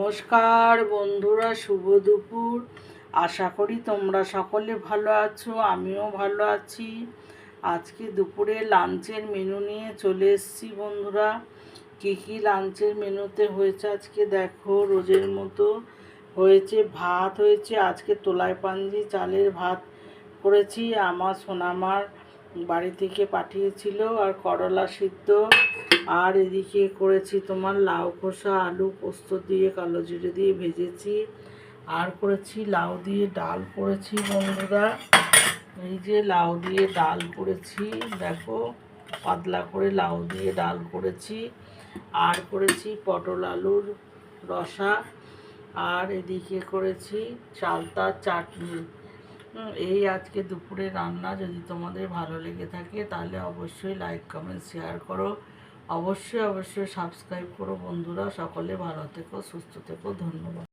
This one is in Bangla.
নমস্কার বন্ধুরা, শুভ দুপুর। আশা করি তোমরা সকলে ভালো আছো, আমিও ভালো আছি। আজকে দুপুরে লাঞ্চের মেনু নিয়ে চলে এসেছি বন্ধুরা। কী কী লাঞ্চের মেনুতে হয়েছে আজকে দেখো। রোজের মতো হয়েছে, ভাত হয়েছে আজকে তোলাই পাঞ্জি চালের ভাত করেছি, আমার সোনামার বাড়ি থেকে পাঠিয়েছিল, আর করলা সিদ্ধ, আর এদিকে করেছি তোমার লাউ খোসা আলু পোস্ত দিয়ে কালো জিরে দিয়ে ভেজেছি, আর করেছি লাউ দিয়ে ডাল করেছি বন্ধুরা। এই যে লাউ দিয়ে ডাল করেছি, দেখো পাতলা করে লাউ দিয়ে ডাল করেছি, আর করেছি পটল আলুর রসা, আর এদিকে করেছি চালতার চাটনি। এই আজকে দুপুরে রান্না। যদি তোমাদের ভালো লেগে থাকে তাহলে অবশ্যই লাইক কমেন্ট শেয়ার করো, অবশ্যই সাবস্ক্রাইব করো বন্ধুরা। সকলে ভালো থেকো, সুস্থ থেকো, ধন্যবাদ।